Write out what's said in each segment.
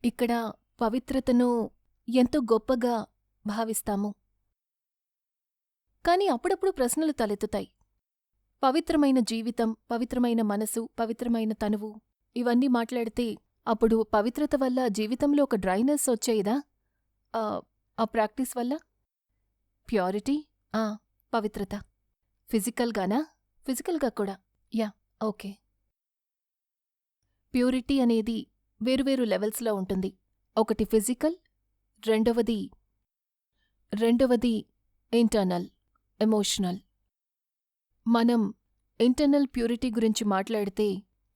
ఇక్కడ పవిత్రతను ఎంతో గొప్పగా భావిస్తాము. కాని అప్పుడప్పుడు ప్రశ్నలు తలెత్తుతాయి. పవిత్రమైన జీవితం, పవిత్రమైన మనసు, పవిత్రమైన తనువు ఇవన్నీ మాట్లాడితే అప్పుడు పవిత్రత వల్ల జీవితంలో ఒక డ్రైనెస్ వచ్చేదా? ఆ ప్రాక్టీస్ వల్ల? ప్యూరిటీ? పవిత్రత. ఫిజికల్గానా? ఫిజికల్గా కూడా. Yeah, okay. ప్యూరిటీ అనేది వేరువేరు లెవెల్స్లో ఉంటుంది. ఒకటి ఫిజికల్, రెండవది ఇంటర్నల్, ఎమోషనల్. మనం ఇంటర్నల్ ప్యూరిటీ గురించి మాట్లాడితే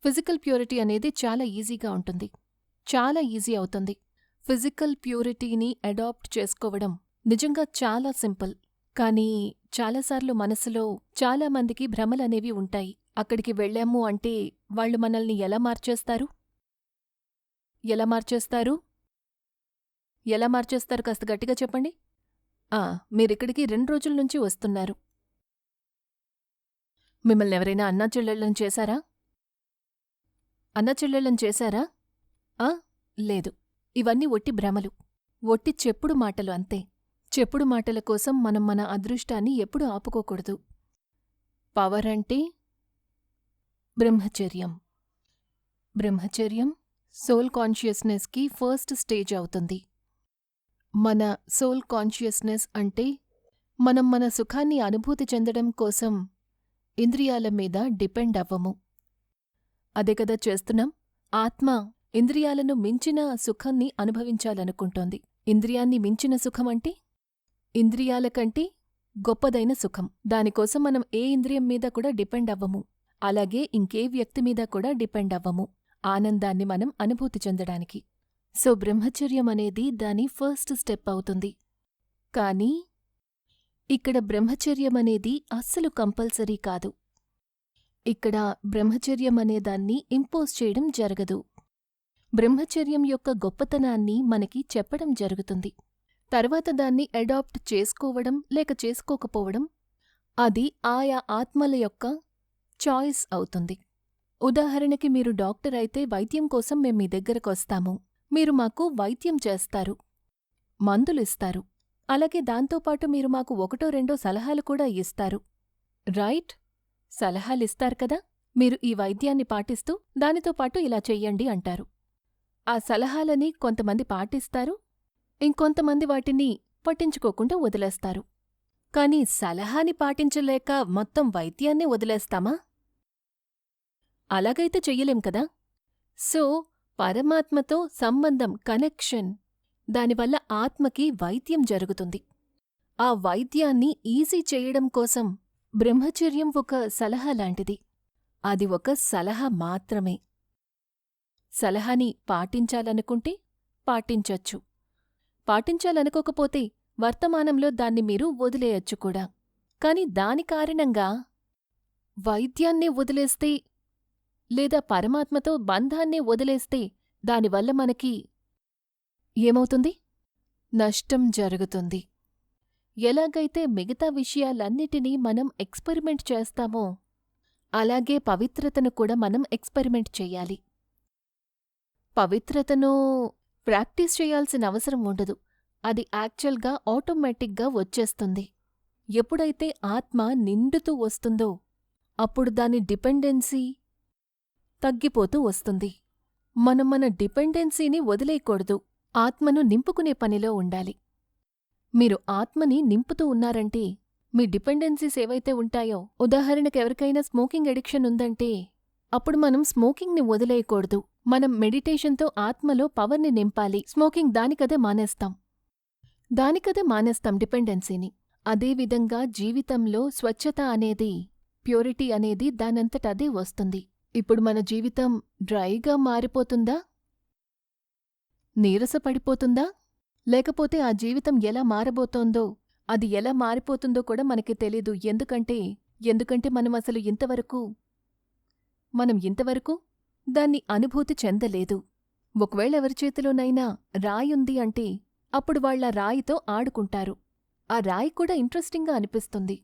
ఫిజికల్ ప్యూరిటీ అనేది చాలా ఈజీగా ఉంటుంది, చాలా ఈజీ అవుతుంది. ఫిజికల్ ప్యూరిటీని అడాప్ట్ చేసుకోవడం నిజంగా చాలా సింపుల్. కానీ చాలాసార్లు మనసులో చాలామందికి భ్రమలనేవి ఉంటాయి. అక్కడికి వెళ్ళాము అంటే వాళ్ళు మనల్ని ఎలా మార్చేస్తారు? కాస్త గట్టిగా చెప్పండి. మీరిక్కడికి 2 రోజుల నుంచి వస్తున్నారు. మిమ్మల్ని ఎవరైనా అన్నాచెల్లెళ్ళని చేశారా? లేదు. ఇవన్నీ ఒట్టి భ్రమలు, ఒట్టి చెప్పుడు మాటలు అంతే. చెప్పుడు మాటల కోసం మనం మన అదృష్టాన్ని ఎప్పుడూ ఆపుకోకూడదు. పవర్ అంటే బ్రహ్మచర్యం సోల్ కాన్షియస్నెస్కి ఫస్ట్ స్టేజ్ అవుతుంది. మన సోల్ కాన్షియస్నెస్ అంటే మనం మన సుఖాన్ని అనుభూతి చెందడం కోసం ఇంద్రియాల మీద డిపెండ్ అవ్వము. అదే కదా చేస్తున్నాం. ఆత్మ ఇంద్రియాలను మించిన సుఖాన్ని అనుభవించాలనుకుంటోంది. ఇంద్రియాన్ని మించిన సుఖమంటే ఇంద్రియాల కంటే గొప్పదైన సుఖం. దానికోసం మనం ఏ ఇంద్రియం మీద కూడా డిపెండ్ అవ్వము, అలాగే ఇంకే వ్యక్తి మీద కూడా డిపెండ్ అవ్వము, ఆనందాన్ని మనం అనుభూతి చెందడానికి. సో బ్రహ్మచర్యం అనేది దాని ఫస్ట్ స్టెప్ అవుతుంది. కానీ ఇక్కడ బ్రహ్మచర్యం అనేది అస్సలు కంపల్సరీ కాదు. ఇక్కడ బ్రహ్మచర్యం అనేదాన్ని ఇంపోజ్ చేయడం జరగదు. బ్రహ్మచర్యం యొక్క గొప్పతనాన్ని మనకి చెప్పడం జరుగుతుంది. తర్వాత దాన్ని అడాప్ట్ చేసుకోవడం లేక చేసుకోకపోవడం అది ఆయా ఆత్మల యొక్క చాయిస్ అవుతుంది. ఉదాహరణకి మీరు డాక్టర్ అయితే వైద్యం కోసం మేం మీ దగ్గరకొస్తాము. మీరు మాకు వైద్యం చేస్తారు, మందులిస్తారు, అలాగే దాంతోపాటు మీరు మాకు 1-2 సలహాలు కూడా ఇస్తారు. రైట్? సలహాలిస్తారు కదా. మీరు ఈ వైద్యాన్ని పాటిస్తూ దానితో పాటు ఇలా చెయ్యండి అంటారు. ఆ సలహాలని కొంతమంది పాటిస్తారు, ఇంకొంతమంది వాటిని పట్టించుకోకుండా వదిలేస్తారు. కాని సలహాని పాటించలేక మొత్తం వైద్యాన్ని వదిలేస్తామా? అలాగైతే చెయ్యలేం కదా. సో పరమాత్మతో సంబంధం, కనెక్షన్, దానివల్ల ఆత్మకి వైద్యం జరుగుతుంది. ఆ వైద్యాన్ని ఈజీ చేయడం కోసం బ్రహ్మచర్యం ఒక సలహా లాంటిది. అది ఒక సలహా మాత్రమే. సలహాని పాటించాలనుకుంటే పాటించొచ్చు, పాటించాలనుకోకపోతే వర్తమానంలో దాన్ని మీరు వదిలేయచ్చు కూడా. కాని దాని కారణంగా వైద్యాన్నే వదిలేస్తే లేదా పరమాత్మతో బంధాన్నే వదిలేస్తే దానివల్ల మనకి ఏమవుతుంది? నష్టం జరుగుతుంది. ఎలాగైతే మిగతా విషయాలన్నిటినీ మనం ఎక్స్పెరిమెంట్ చేస్తామో అలాగే పవిత్రతను కూడా మనం ఎక్స్పెరిమెంట్ చెయ్యాలి. పవిత్రతను ప్రాక్టీస్ చేయాల్సిన అవసరం ఉండదు. అది యాక్చువల్గా ఆటోమేటిక్గా వచ్చేస్తుంది. ఎప్పుడైతే ఆత్మ నిండుతూ వస్తుందో అప్పుడు దాని డిపెండెన్సీ తగ్గిపోతూ వస్తుంది. మనం మన డిపెండెన్సీని వదిలేయకూడదు, ఆత్మను నింపుకునే పనిలో ఉండాలి. మీరు ఆత్మని నింపుతూ ఉన్నారంటే మీ డిపెండెన్సీస్ ఏవైతే ఉంటాయో, ఉదాహరణకు ఎవరికైనా స్మోకింగ్ ఎడిక్షన్ ఉందంటే అప్పుడు మనం స్మోకింగ్ని వదిలేయకూడదు. మనం మెడిటేషన్తో ఆత్మలో పవర్ని నింపాలి. స్మోకింగ్ దానికదే మానేస్తాం డిపెండెన్సీని. అదేవిధంగా జీవితంలో స్వచ్ఛత అనేది, ప్యూరిటీ అనేది దానంతటదే వస్తుంది. ఇప్పుడు మన జీవితం డ్రైగా మారిపోతుందా? నీరసపడిపోతుందా? లేకపోతే ఆ జీవితం ఎలా మారబోతోందో, అది ఎలా మారిపోతుందో కూడా మనకి తెలీదు. ఎందుకంటే మనం అసలు ఇంతవరకు దాన్ని అనుభూతి చెందలేదు. ఒకవేళ ఎవరి చేతిలోనైనా రాయుంది అంటే అప్పుడు వాళ్ళ రాయితో ఆడుకుంటారు. ఆ రాయి కూడా ఇంట్రెస్టింగ్గా అనిపిస్తుంది.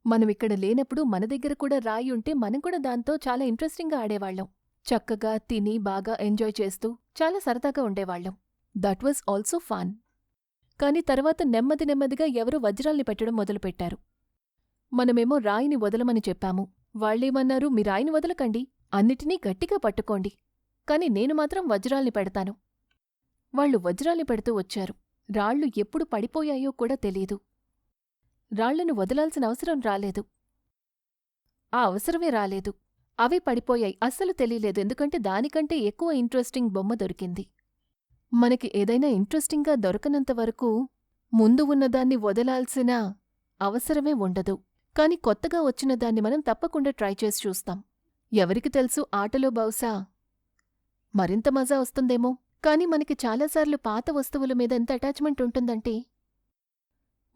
మనమిక్కడ లేనప్పుడు మన దగ్గర కూడా రాయి ఉంటే మనం కూడా దాంతో చాలా ఇంట్రెస్టింగ్గా ఆడేవాళ్ళం. చక్కగా తిని బాగా ఎంజాయ్ చేస్తూ చాలా సరదాగా ఉండేవాళ్ళం. That was also fun. కాని తర్వాత నెమ్మదిగా ఎవరో వజ్రాల్ని పెట్టడం మొదలుపెట్టారు. మనమేమో రాయిని వదలమని చెప్పాము. వాళ్ళేమన్నారు, మీ రాయిని వదలకండి, అన్నిటినీ గట్టిగా పట్టుకోండి, కాని నేను మాత్రం వజ్రాల్ని పెడతాను. వాళ్ళు వజ్రాల్ని పెడుతూ వచ్చారు. రాళ్ళు ఎప్పుడు పడిపోయాయో కూడా తెలీదు. రాళ్లను వదలాల్సిన అవసరం రాలేదు. ఆ అవసరమే రాలేదు. అవే పడిపోయాయి. అస్సలు తెలీలేదు, ఎందుకంటే దానికంటే ఎక్కువ ఇంట్రెస్టింగ్ బొమ్మ దొరికింది. మనకి ఏదైనా ఇంట్రెస్టింగ్గా దొరకనంతవరకు ముందు ఉన్నదాన్ని వదలాల్సిన అవసరమే ఉండదు. కాని కొత్తగా వచ్చిన దాన్ని మనం తప్పకుండా ట్రై చేసి చూస్తాం. ఎవరికి తెలుసు, ఆటలో బహుశా మరింత మజా వస్తుందేమో. కాని మనకి చాలాసార్లు పాత వస్తువుల మీద ఎంత అటాచ్మెంట్ ఉంటుందంటే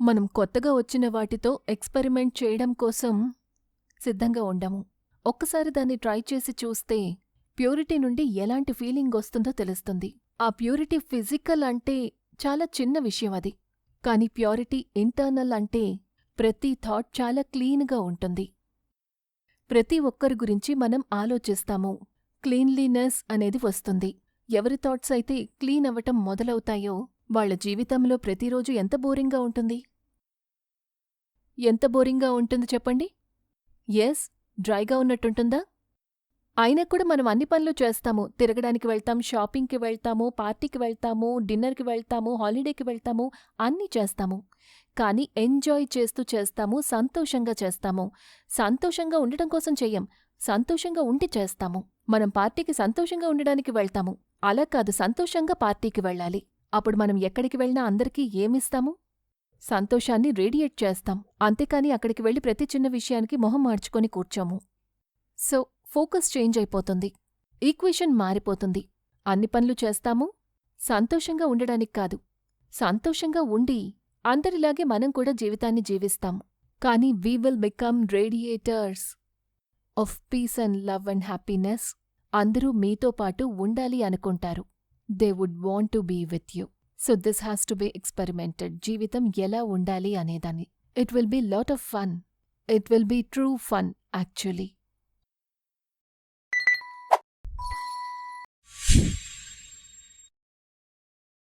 మనం కొత్తగా వచ్చిన వాటితో ఎక్స్పెరిమెంట్ చేయడం కోసం సిద్ధంగా ఉండము. ఒక్కసారి దాన్ని ట్రై చేసి చూస్తే ప్యూరిటీ నుండి ఎలాంటి ఫీలింగ్ వస్తుందో తెలుస్తుంది. ఆ ప్యూరిటీ ఫిజికల్ అంటే చాలా చిన్న విషయం అది. కాని ప్యూరిటీ ఇంటర్నల్ అంటే ప్రతి థాట్ చాలా క్లీన్గా ఉంటుంది. ప్రతి ఒక్కరి గురించి మనం ఆలోచిస్తాము. క్లీన్లీనెస్ అనేది వస్తుంది. ఎవరి థాట్స్ అయితే క్లీన్ అవ్వటం మొదలవుతాయో వాళ్ల జీవితంలో ప్రతిరోజు ఎంత బోరింగ్గా ఉంటుంది? ఎంత బోరింగ్గా ఉంటుంది చెప్పండి? ఎస్, డ్రైగా ఉన్నట్టుంటుందా? అయినా కూడా మనం అన్ని పనులు చేస్తాము. తిరగడానికి వెళ్తాం, షాపింగ్కి వెళ్తాము, పార్టీకి వెళ్తాము, డిన్నర్కి వెళ్తాము, హాలిడేకి వెళ్తాము, అన్నీ చేస్తాము. కానీ ఎంజాయ్ చేస్తూ చేస్తాము, సంతోషంగా చేస్తాము. సంతోషంగా ఉండటం కోసం చెయ్యం, సంతోషంగా ఉండి చేస్తాము. మనం పార్టీకి సంతోషంగా ఉండడానికి వెళ్తాము, అలా కాదు, సంతోషంగా పార్టీకి వెళ్ళాలి. అప్పుడు మనం ఎక్కడికి వెళ్ళినా అందరికీ ఏమిస్తాము? సంతోషాన్ని రేడియేట్ చేస్తాం. అంతేకాని అక్కడికి వెళ్ళి ప్రతి చిన్న విషయానికి మొహం మార్చుకొని కూర్చోము. సో ఫోకస్ చేంజ్ అయిపోతుంది, ఈక్వేషన్ మారిపోతుంది. అన్ని పనులు చేస్తాము సంతోషంగా ఉండడానికి కాదు, సంతోషంగా ఉండి అందరిలాగే మనం కూడా జీవితాన్ని జీవిస్తాము. కానీ we will become radiators of peace and love and happiness. అందరూ మీతో పాటు ఉండాలి అనుకుంటారు. They would want to be with you. So this has to be experimented. జీవితం ఎలా ఉండాలి అనేదాన్ని. It will be lot of fun. It will be true fun actually.